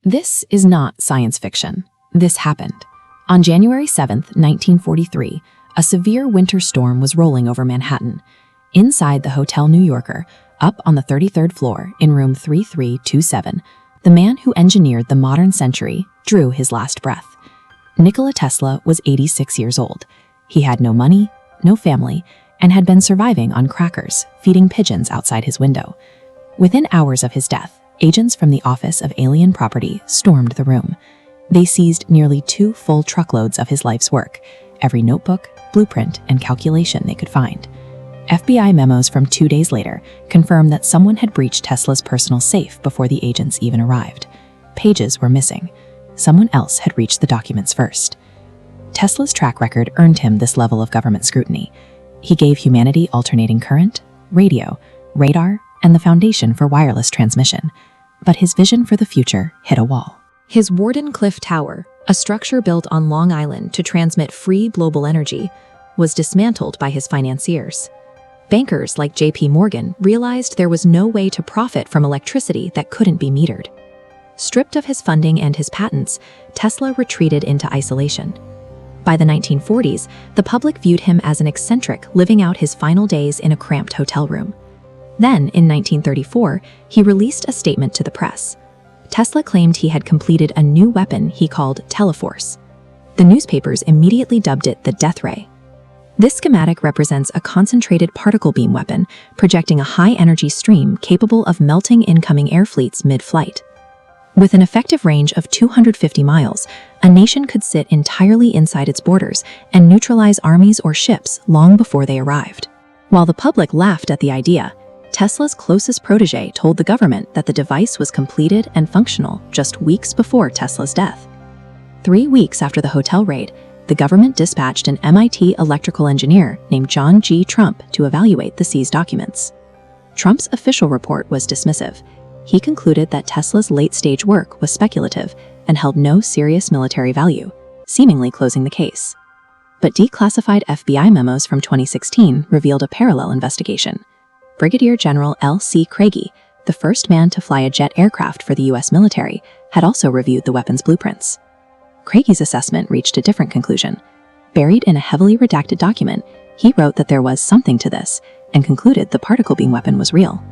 This is not science fiction. This happened. On January 7th, 1943, a severe winter storm was rolling over Manhattan. Inside the Hotel New Yorker, up on the 33rd floor in room 3327, the man who engineered the modern century drew his last breath. Nikola Tesla was 86 years old. He had no money, no family, and had been surviving on crackers, feeding pigeons outside his window. Within hours of his death, agents from the Office of Alien Property stormed the room. They seized nearly 2 full truckloads of his life's work, every notebook, blueprint, and calculation they could find. FBI memos from 2 days later confirmed that someone had breached Tesla's personal safe before the agents even arrived. Pages were missing. Someone else had reached the documents first. Tesla's track record earned him this level of government scrutiny. He gave humanity alternating current, radio, radar, and the foundation for wireless transmission. But his vision for the future hit a wall. His Wardenclyffe Tower, a structure built on Long Island to transmit free global energy, was dismantled by his financiers. Bankers like J.P. Morgan realized there was no way to profit from electricity that couldn't be metered. Stripped of his funding and his patents, Tesla retreated into isolation. By the 1940s, the public viewed him as an eccentric living out his final days in a cramped hotel room. Then, in 1934, he released a statement to the press. Tesla claimed he had completed a new weapon he called Teleforce. The newspapers immediately dubbed it the Death Ray. This schematic represents a concentrated particle beam weapon projecting a high-energy stream capable of melting incoming air fleets mid-flight. With an effective range of 250 miles, a nation could sit entirely inside its borders and neutralize armies or ships long before they arrived. While the public laughed at the idea, Tesla's closest protege told the government that the device was completed and functional just weeks before Tesla's death. 3 weeks after the hotel raid, the government dispatched an MIT electrical engineer named John G. Trump to evaluate the seized documents. Trump's official report was dismissive. He concluded that Tesla's late-stage work was speculative and held no serious military value, seemingly closing the case. But declassified FBI memos from 2016 revealed a parallel investigation. Brigadier General L.C. Craigie, the first man to fly a jet aircraft for the U.S. military, had also reviewed the weapon's blueprints. Craigie's assessment reached a different conclusion. Buried in a heavily redacted document, he wrote that there was something to this and concluded the particle beam weapon was real.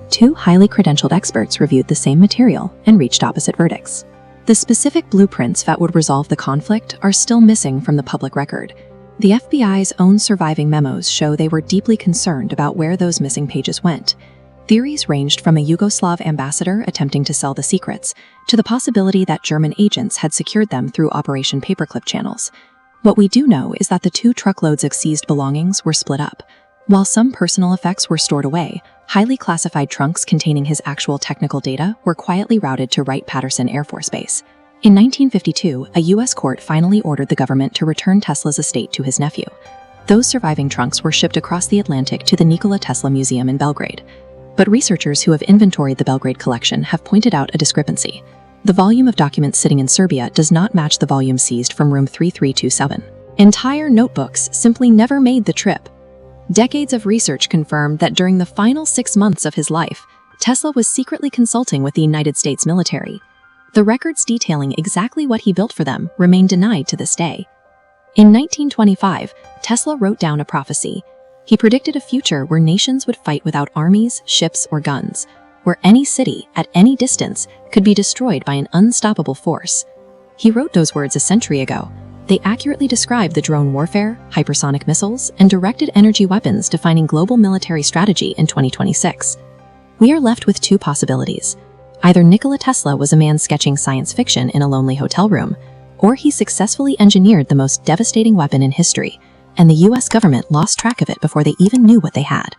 2 highly credentialed experts reviewed the same material and reached opposite verdicts. The specific blueprints that would resolve the conflict are still missing from the public record. The FBI's own surviving memos show they were deeply concerned about where those missing pages went. Theories ranged from a Yugoslav ambassador attempting to sell the secrets to the possibility that German agents had secured them through Operation Paperclip channels. What we do know is that the 2 truckloads of seized belongings were split up. While some personal effects were stored away, highly classified trunks containing his actual technical data were quietly routed to Wright-Patterson Air Force Base. In 1952, a U.S. court finally ordered the government to return Tesla's estate to his nephew. Those surviving trunks were shipped across the Atlantic to the Nikola Tesla Museum in Belgrade. But researchers who have inventoried the Belgrade collection have pointed out a discrepancy. The volume of documents sitting in Serbia does not match the volume seized from room 3327. Entire notebooks simply never made the trip. Decades of research confirmed that during the final 6 months of his life, Tesla was secretly consulting with the United States military. The records detailing exactly what he built for them remain denied to this day. In 1925, Tesla wrote down a prophecy. He predicted a future where nations would fight without armies, ships, or guns, where any city, at any distance, could be destroyed by an unstoppable force. He wrote those words a century ago. They accurately describe the drone warfare, hypersonic missiles, and directed energy weapons defining global military strategy in 2026. We are left with 2 possibilities. Either Nikola Tesla was a man sketching science fiction in a lonely hotel room, or he successfully engineered the most devastating weapon in history, and the US government lost track of it before they even knew what they had.